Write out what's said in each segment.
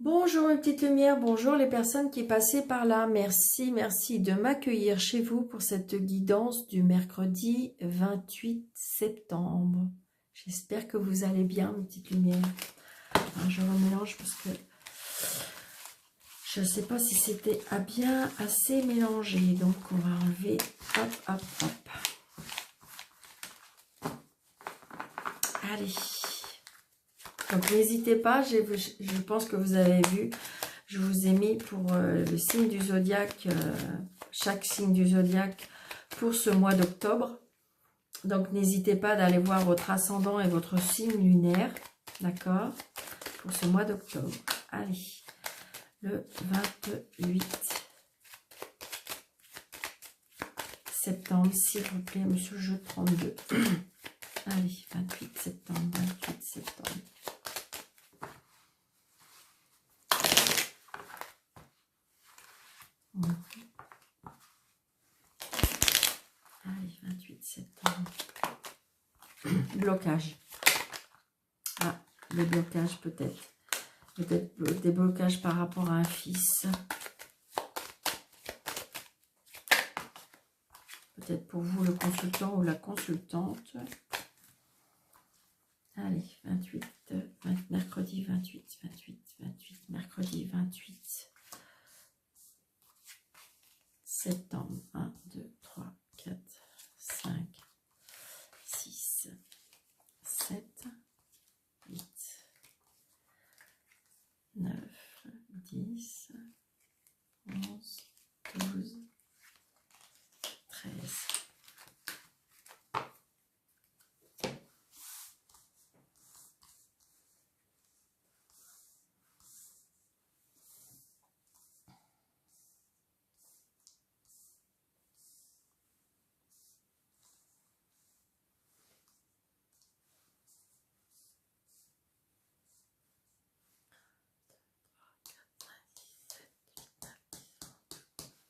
Bonjour mes petites lumières, bonjour les personnes qui passaient par là. Merci, merci de m'accueillir chez vous pour cette guidance du mercredi 28 septembre. J'espère que vous allez bien mes petites lumières. Alors, je remélange parce que je ne sais pas si c'était bien assez mélangé. Donc on va enlever, hop, hop, hop. Allez. Donc n'hésitez pas, je pense que vous avez vu, je vous ai mis pour le signe du zodiaque, chaque signe du zodiaque pour ce mois d'octobre. Donc n'hésitez pas d'aller voir votre ascendant et votre signe lunaire, d'accord, pour ce mois d'octobre. Allez, le 28 septembre, s'il vous plaît, monsieur jeu 32. Allez, 28 septembre, 28 septembre. Allez, 28 septembre. Blocage. Ah, des blocages peut-être. Peut-être des blocages par rapport à un fils. Peut-être pour vous le consultant ou la consultante. Allez, 28, mercredi 28, mercredi 28 septembre. 1, 2, 3, 4, 5, 6, 7, 8, 9, 10, 11, 12, 13.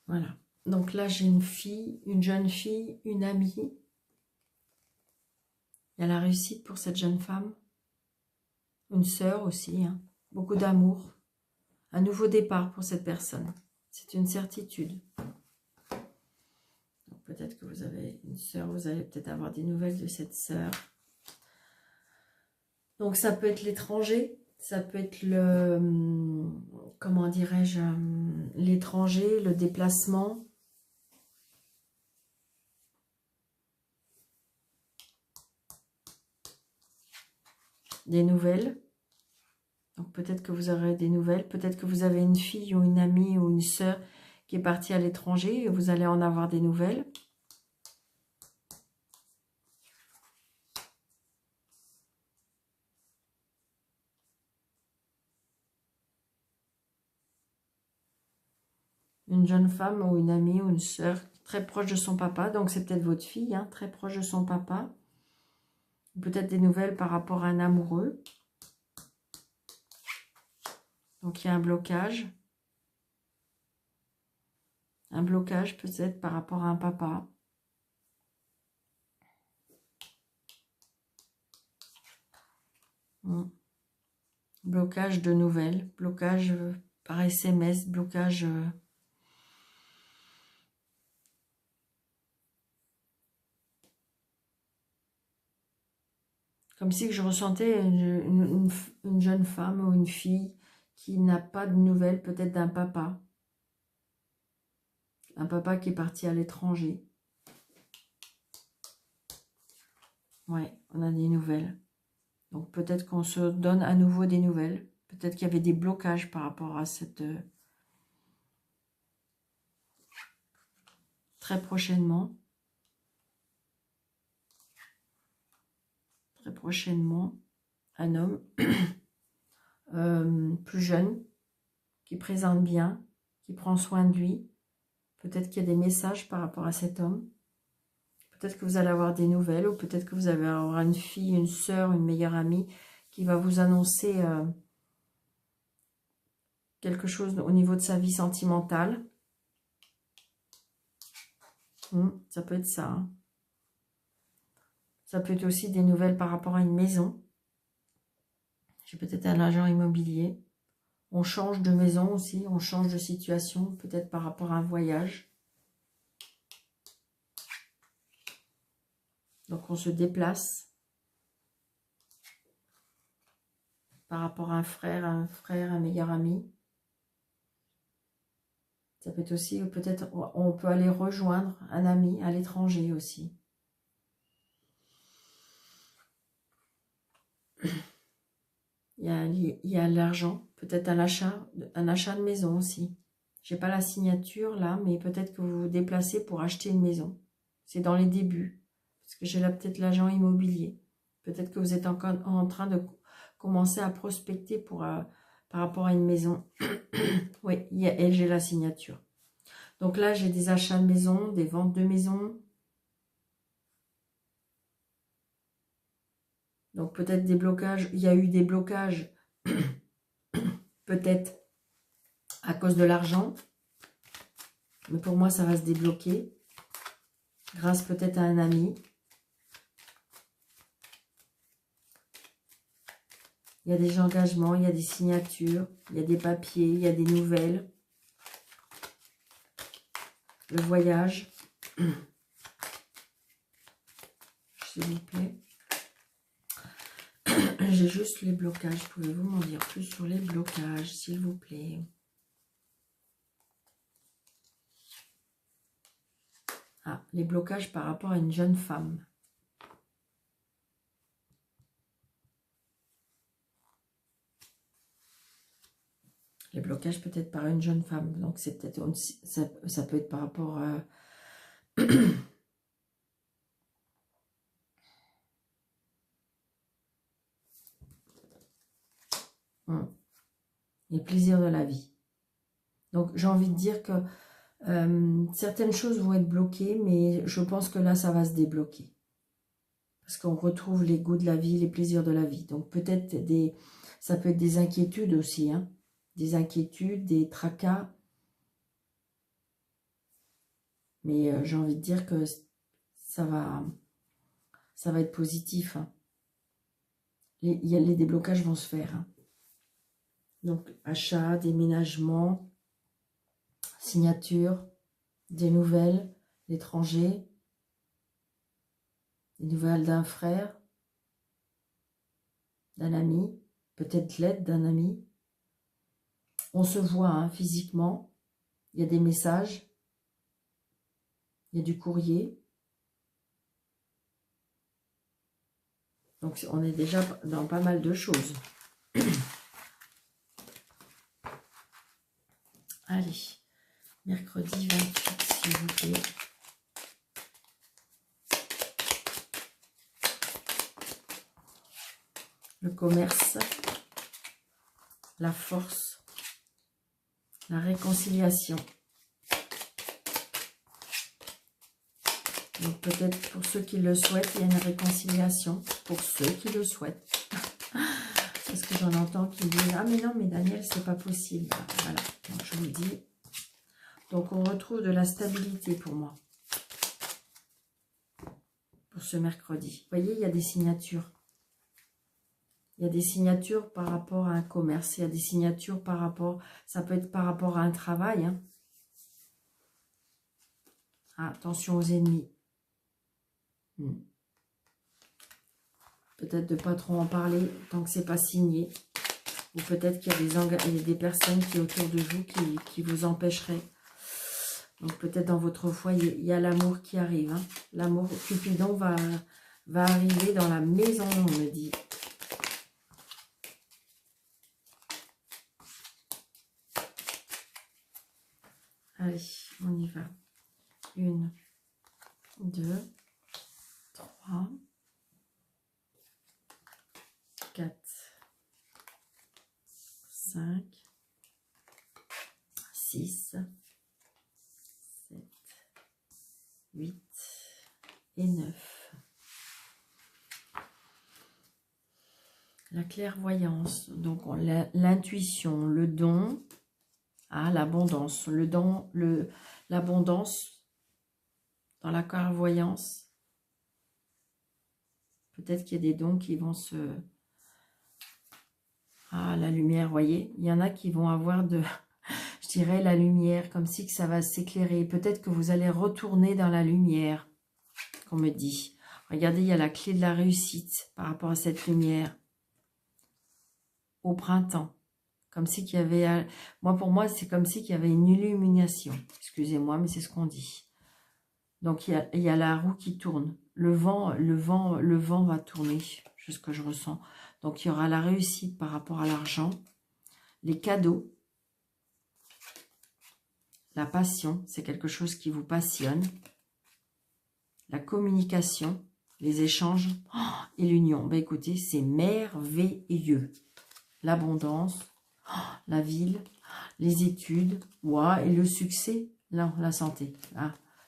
Voilà. Donc là, j'ai une fille, une jeune fille, une amie. Il y a la réussite pour cette jeune femme. Une sœur aussi. Hein. Beaucoup d'amour. Un nouveau départ pour cette personne. C'est une certitude. Peut-être que vous avez une sœur, vous allez peut-être avoir des nouvelles de cette sœur. Donc ça peut être l'étranger. Ça peut être le, comment dirais-je, l'étranger, le déplacement. Des nouvelles. Donc peut-être que vous aurez des nouvelles. Peut-être que vous avez une fille ou une amie ou une sœur qui est partie à l'étranger et vous allez en avoir des nouvelles. Une jeune femme ou une amie ou une sœur très proche de son papa. Donc c'est peut-être votre fille, hein, très proche de son papa. Peut-être des nouvelles par rapport à un amoureux. Donc il y a un blocage. Un blocage peut-être par rapport à un papa. Blocage de nouvelles. Blocage par SMS. Blocage... Comme si je ressentais une jeune femme ou une fille qui n'a pas de nouvelles, peut-être d'un papa. Un papa qui est parti à l'étranger. Ouais, on a des nouvelles. Donc peut-être qu'on se donne à nouveau des nouvelles. Peut-être qu'il y avait des blocages par rapport à cette... Très prochainement. Très prochainement. Un homme plus jeune, qui présente bien, qui prend soin de lui. Peut-être qu'il y a des messages par rapport à cet homme. Peut-être que vous allez avoir des nouvelles, ou peut-être que vous allez avoir une fille, une sœur, une meilleure amie qui va vous annoncer quelque chose au niveau de sa vie sentimentale. Ça peut être ça. Hein. Ça peut être aussi des nouvelles par rapport à une maison. J'ai peut-être un agent immobilier. On change de maison aussi, on change de situation, peut-être par rapport à un voyage. Donc on se déplace par rapport à un frère, un meilleur ami. Ça peut être aussi, peut-être, on peut aller rejoindre un ami à l'étranger aussi. Il y a l'argent, peut-être un achat de maison aussi. J'ai pas la signature là, mais peut-être que vous vous déplacez pour acheter une maison. C'est dans les débuts, parce que j'ai là peut-être l'agent immobilier. Peut-être que vous êtes encore en train de commencer à prospecter pour, par rapport à une maison. Oui, j'ai la signature. Donc là, j'ai des achats de maison, des ventes de maison. Donc peut-être des blocages. Il y a eu des blocages, peut-être à cause de l'argent. Mais pour moi, ça va se débloquer. Grâce peut-être à un ami. Il y a des engagements, il y a des signatures, il y a des papiers, il y a des nouvelles. Le voyage. S'il vous plaît. J'ai juste les blocages. Pouvez-vous m'en dire plus sur les blocages, s'il vous plaît? Ah, les blocages par rapport à une jeune femme. Les blocages peut-être par une jeune femme. Donc c'est peut-être ça peut être par rapport à... les plaisirs de la vie. Donc j'ai envie de dire que certaines choses vont être bloquées, mais je pense que là ça va se débloquer. Parce qu'on retrouve les goûts de la vie, les plaisirs de la vie. Donc peut-être ça peut être des inquiétudes aussi, hein. Des inquiétudes, des tracas. Mais j'ai envie de dire que ça va être positif, hein. Les déblocages vont se faire, hein. Donc achat, déménagement, signature, des nouvelles, l'étranger, des nouvelles d'un frère, d'un ami, peut-être l'aide d'un ami. On se voit, hein, physiquement, il y a des messages, il y a du courrier. Donc on est déjà dans pas mal de choses. Allez, mercredi 28, s'il vous plaît. Le commerce, la force, la réconciliation. Donc peut-être pour ceux qui le souhaitent, il y a une réconciliation. Pour ceux qui le souhaitent. Parce que j'en entends qui disent « Ah mais non, mais Daniel, c'est pas possible. » Voilà, donc je vous dis. Donc on retrouve de la stabilité pour moi. Pour ce mercredi. Vous voyez, il y a des signatures. Il y a des signatures par rapport à un commerce. Il y a des signatures par rapport... Ça peut être par rapport à un travail. Hein. Ah, attention aux ennemis. Peut-être de ne pas trop en parler tant que c'est pas signé. Ou peut-être qu'il y a des personnes qui autour de vous qui vous empêcheraient. Donc peut-être dans votre foyer, il y a l'amour qui arrive. Hein. L'amour, Cupidon va arriver dans la maison, on me dit. Allez, on y va. 1, 2, 3, 4, 5, 6, 7, 8 et 9. La clairvoyance, donc l'intuition, le don, l'abondance, le don, l'abondance dans la clairvoyance. Peut-être qu'il y a des dons qui vont se... Ah, la lumière, voyez, il y en a qui vont avoir de, je dirais, la lumière, comme si que ça va s'éclairer. Peut-être que vous allez retourner dans la lumière, qu'on me dit. Regardez, il y a la clé de la réussite par rapport à cette lumière. Au printemps. Comme si qu'il y avait... pour moi, c'est comme si qu'il y avait une illumination. Excusez-moi, mais c'est ce qu'on dit. Donc, il y a la roue qui tourne. Le vent va tourner, c'est ce que je ressens. Donc, il y aura la réussite par rapport à l'argent, les cadeaux, la passion, c'est quelque chose qui vous passionne, la communication, les échanges et l'union. Ben, écoutez, c'est merveilleux. L'abondance, la ville, les études, et le succès, non, la santé,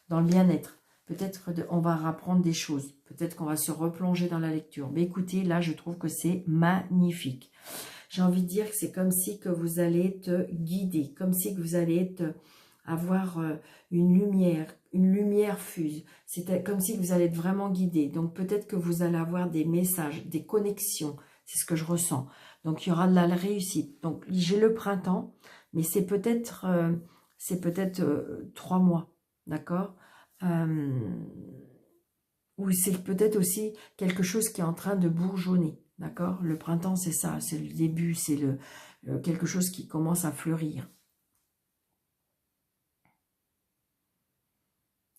dans le bien-être. Peut-être on va apprendre des choses. Peut-être qu'on va se replonger dans la lecture. Mais écoutez, là, je trouve que c'est magnifique. J'ai envie de dire que c'est comme si que vous allez être guidé. Comme si que vous allez avoir une lumière fuse. C'est comme si vous allez être vraiment guidé. Donc, peut-être que vous allez avoir des messages, des connexions. C'est ce que je ressens. Donc, il y aura de la réussite. Donc, j'ai le printemps, mais c'est peut-être 3 mois. D'accord, ou c'est peut-être aussi quelque chose qui est en train de bourgeonner, d'accord. Le printemps, c'est ça, c'est le début, c'est quelque chose qui commence à fleurir.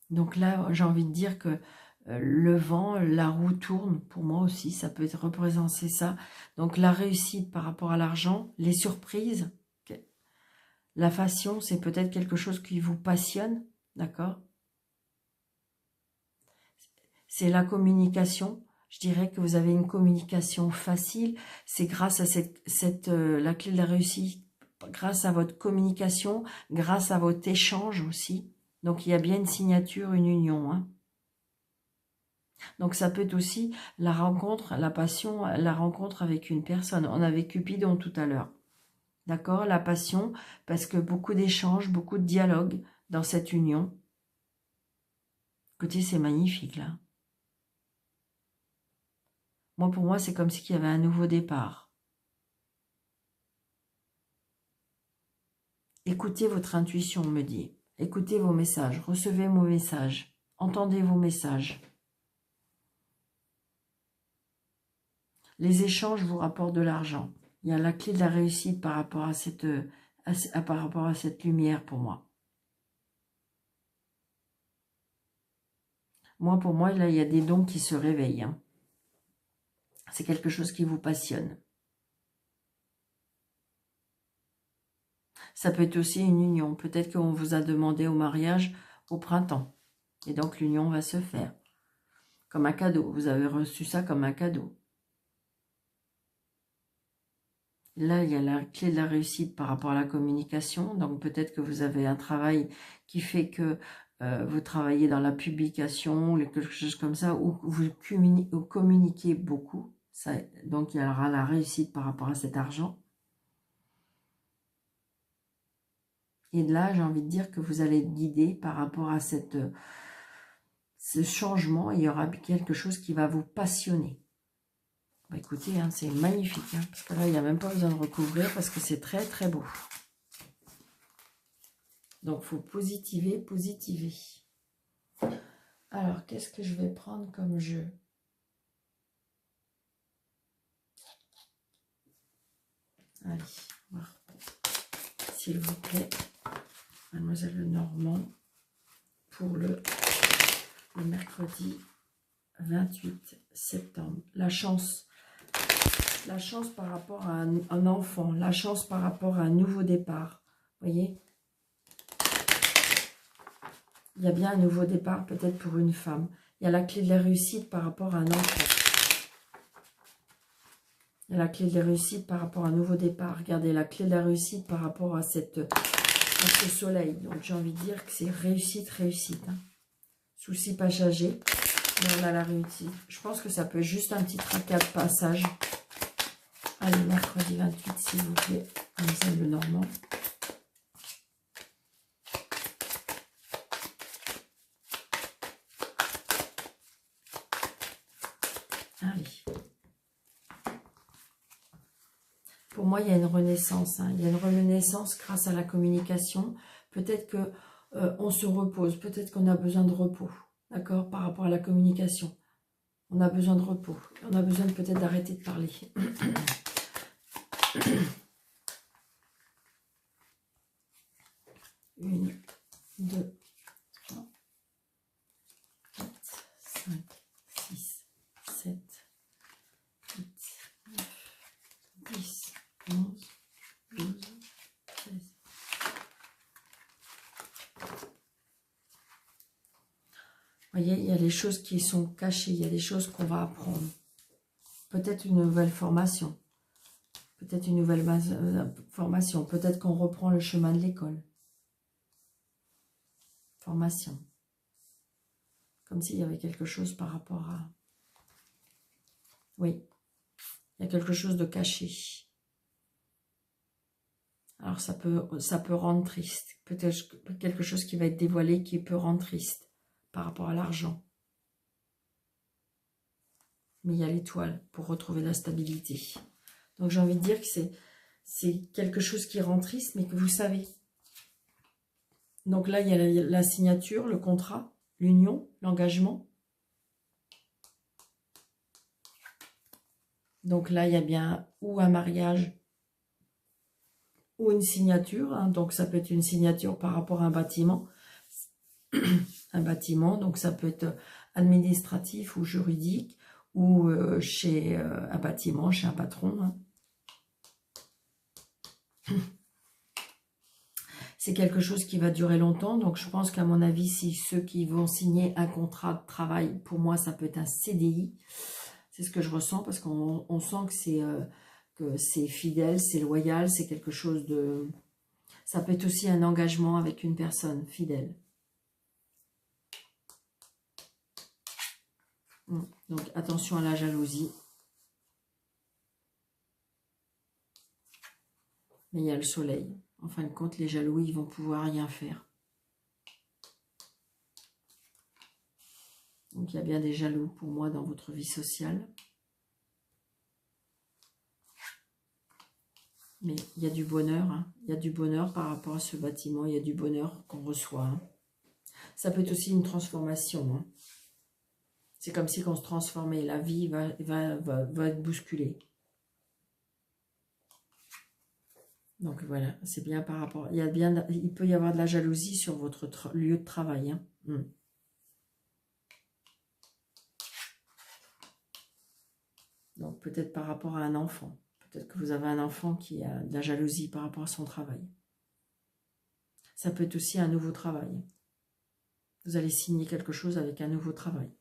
Donc là, j'ai envie de dire que le vent, la roue tourne, pour moi aussi, ça peut être représenter ça. Donc la réussite par rapport à l'argent, les surprises, la passion, c'est peut-être quelque chose qui vous passionne, d'accord. C'est la communication. Je dirais que vous avez une communication facile. C'est grâce à la clé de la réussite, grâce à votre communication, grâce à votre échange aussi. Donc, il y a bien une signature, une union. Hein. Donc, ça peut être aussi la rencontre, la passion, la rencontre avec une personne. On avait Cupidon tout à l'heure. D'accord? La passion, parce que beaucoup d'échanges, beaucoup de dialogues dans cette union. Écoutez, c'est magnifique, là. Moi, pour moi, c'est comme s'il y avait un nouveau départ. Écoutez votre intuition, on me dit. Écoutez vos messages, recevez vos messages, entendez vos messages. Les échanges vous rapportent de l'argent. Il y a la clé de la réussite par rapport à cette lumière pour moi. Pour moi, là, il y a des dons qui se réveillent. Hein. C'est quelque chose qui vous passionne. Ça peut être aussi une union. Peut-être qu'on vous a demandé au mariage au printemps. Et donc, l'union va se faire. Comme un cadeau. Vous avez reçu ça comme un cadeau. Là, il y a la clé de la réussite par rapport à la communication. Donc, peut-être que vous avez un travail qui fait que vous travaillez dans la publication ou quelque chose comme ça, ou vous communiquez beaucoup. Ça, donc, il y aura la réussite par rapport à cet argent. Et là, j'ai envie de dire que vous allez être guidé par rapport à ce changement. Il y aura quelque chose qui va vous passionner. Bah, écoutez, hein, c'est magnifique. Hein, parce que là, il n'y a même pas besoin de recouvrir parce que c'est très, très beau. Donc, il faut positiver, positiver. Alors, qu'est-ce que je vais prendre comme jeu? Allez, voir. S'il vous plaît, Mademoiselle Lenormand, pour le mercredi 28 septembre. La chance par rapport à un enfant, la chance par rapport à un nouveau départ. Vous voyez? Il y a bien un nouveau départ, peut-être pour une femme. Il y a la clé de la réussite par rapport à un enfant. Il y a la clé de la réussite par rapport à un nouveau départ. Regardez, la clé de la réussite par rapport à ce soleil. Donc, j'ai envie de dire que c'est réussite, réussite. Hein. Souci passager. Mais on a la réussite. Je pense que ça peut être juste un petit tracas de passage. Allez, mercredi 28, s'il vous plaît. Mademoiselle Lenormand. Allez. Pour moi, il y a une renaissance. Hein. Il y a une renaissance grâce à la communication. Peut-être que on se repose. Peut-être qu'on a besoin de repos. D'accord? Par rapport à la communication. On a besoin de repos. On a besoin peut-être d'arrêter de parler. Une, deux, trois, quatre, cinq, six, sept, huit, neuf, 10, 11, 12, 13. Vous voyez, il y a des choses qui sont cachées, il y a des choses qu'on va apprendre. Peut-être une nouvelle formation. Peut-être une nouvelle formation. Peut-être qu'on reprend le chemin de l'école. Formation. Comme s'il y avait quelque chose par rapport à... Oui. Il y a quelque chose de caché. Alors ça peut rendre triste. Peut-être quelque chose qui va être dévoilé qui peut rendre triste par rapport à l'argent. Mais il y a l'étoile pour retrouver la stabilité. Donc j'ai envie de dire que c'est quelque chose qui rend triste, mais que vous savez. Donc là, il y a la signature, le contrat, l'union, l'engagement. Donc là, il y a bien ou un mariage ou une signature. Hein. Donc ça peut être une signature par rapport à un bâtiment. Un bâtiment, donc ça peut être administratif ou juridique ou chez un bâtiment, chez un patron. Hein. C'est quelque chose qui va durer longtemps, donc je pense qu'à mon avis, si ceux qui vont signer un contrat de travail, pour moi, ça peut être un CDI. C'est ce que je ressens, parce qu'on sent que c'est fidèle, c'est loyal, c'est quelque chose de... Ça peut être aussi un engagement avec une personne fidèle. Donc, attention à la jalousie. Mais il y a le soleil. En fin de compte, les jaloux, ils vont pouvoir rien faire. Donc, il y a bien des jaloux pour moi dans votre vie sociale. Mais il y a du bonheur. Hein. Il y a du bonheur par rapport à ce bâtiment. Il y a du bonheur qu'on reçoit. Hein. Ça peut être aussi une transformation. Hein. C'est comme si on se transformait. La vie va être bousculée. Donc voilà, c'est bien par rapport... Il peut y avoir de la jalousie sur votre lieu de travail. Hein. Donc peut-être par rapport à un enfant. Peut-être que vous avez un enfant qui a de la jalousie par rapport à son travail. Ça peut être aussi un nouveau travail. Vous allez signer quelque chose avec un nouveau travail.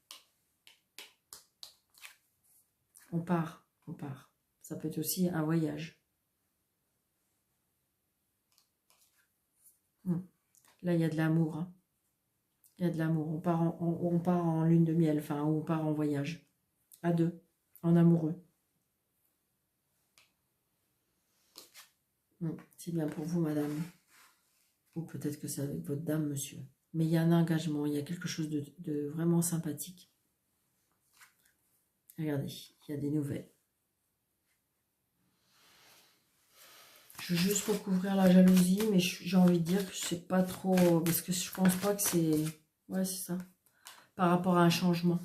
On part, on part. Ça peut être aussi un voyage. Là, il y a de l'amour. Hein. Il y a de l'amour. On part en lune de miel, enfin, on part en voyage. À deux, en amoureux. C'est bien pour vous, madame. Ou peut-être que c'est avec votre dame, monsieur. Mais il y a un engagement, il y a quelque chose de vraiment sympathique. Regardez, il y a des nouvelles. Je veux juste recouvrir la jalousie, mais j'ai envie de dire que c'est pas trop... Parce que je pense pas que c'est... Ouais, c'est ça. Par rapport à un changement.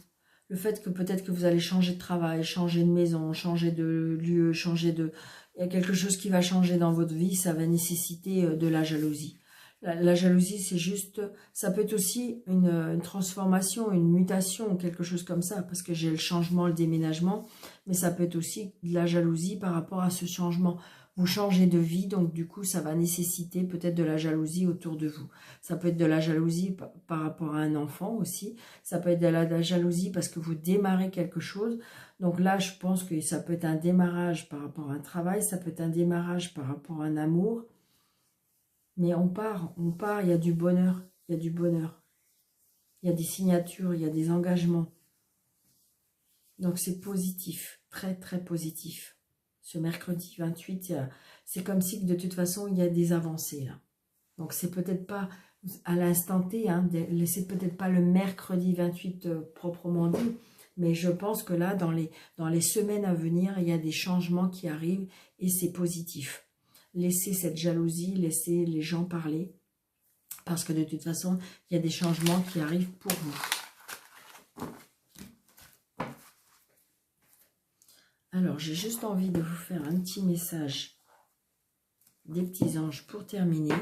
Le fait que peut-être que vous allez changer de travail, changer de maison, changer de lieu, changer de... Il y a quelque chose qui va changer dans votre vie, ça va nécessiter de la jalousie. La jalousie, c'est juste... Ça peut être aussi une transformation, une mutation, quelque chose comme ça, parce que j'ai le changement, le déménagement, mais ça peut être aussi de la jalousie par rapport à ce changement. Vous changez de vie, donc du coup, ça va nécessiter peut-être de la jalousie autour de vous. Ça peut être de la jalousie par rapport à un enfant aussi. Ça peut être de la jalousie parce que vous démarrez quelque chose. Donc là, je pense que ça peut être un démarrage par rapport à un travail. Ça peut être un démarrage par rapport à un amour. Mais on part, il y a du bonheur. Il y a du bonheur. Il y a des signatures, il y a des engagements. Donc c'est positif, très très positif. Ce mercredi 28, c'est comme si de toute façon, il y a des avancées là. Donc, c'est peut-être pas à l'instant T, hein, c'est peut-être pas le mercredi 28 proprement dit, Mais je pense que là, dans les semaines à venir, il y a des changements qui arrivent et c'est positif. Laissez cette jalousie, laissez les gens parler. Parce que de toute façon, il y a des changements qui arrivent pour vous. Alors, j'ai juste envie de vous faire un petit message des petits anges pour terminer.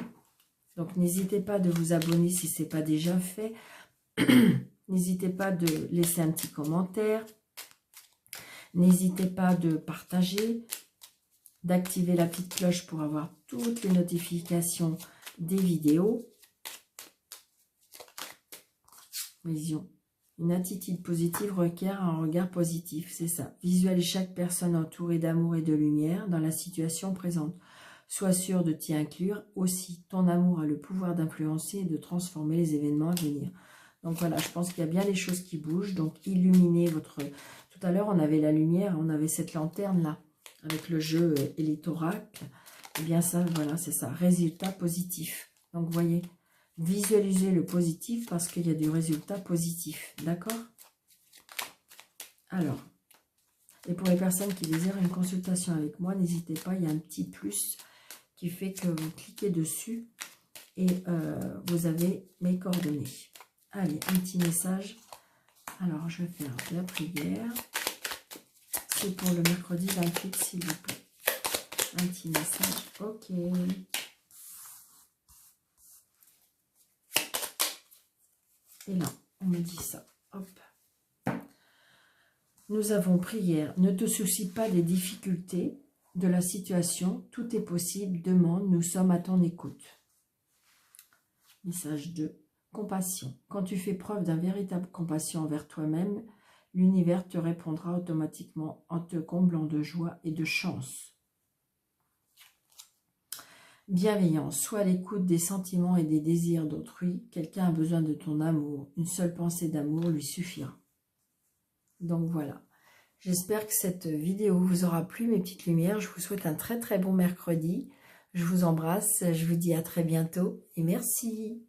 Donc, n'hésitez pas de vous abonner si ce n'est pas déjà fait. N'hésitez pas de laisser un petit commentaire. N'hésitez pas de partager, d'activer la petite cloche pour avoir toutes les notifications des vidéos. Vision. Une attitude positive requiert un regard positif, c'est ça. Visualise chaque personne entourée d'amour et de lumière dans la situation présente. Sois sûr de t'y inclure. Aussi, ton amour a le pouvoir d'influencer et de transformer les événements à venir. Donc voilà, je pense qu'il y a bien les choses qui bougent. Donc illuminez votre... Tout à l'heure, on avait la lumière, on avait cette lanterne-là, avec le jeu et les oracles. Et bien ça, voilà, c'est ça. Résultat positif. Donc vous voyez... Visualisez le positif parce qu'il y a du résultat positif. D'accord? Alors, et pour les personnes qui désirent une consultation avec moi, n'hésitez pas, il y a un petit plus qui fait que vous cliquez dessus et vous avez mes coordonnées. Allez, un petit message. Alors, je vais faire la prière. C'est pour le mercredi 28, s'il vous plaît. Un petit message. Ok. Et là, on me dit ça. Hop. Nous avons prière. Ne te soucie pas des difficultés de la situation. Tout est possible. Demande. Nous sommes à ton écoute. Message 2. Compassion. Quand tu fais preuve d'un véritable compassion envers toi-même, l'univers te répondra automatiquement en te comblant de joie et de chance. Bienveillance, sois à l'écoute des sentiments et des désirs d'autrui. Quelqu'un a besoin de ton amour. Une seule pensée d'amour lui suffira. Donc voilà. J'espère que cette vidéo vous aura plu, mes petites lumières. Je vous souhaite un très très bon mercredi. Je vous embrasse. Je vous dis à très bientôt et merci.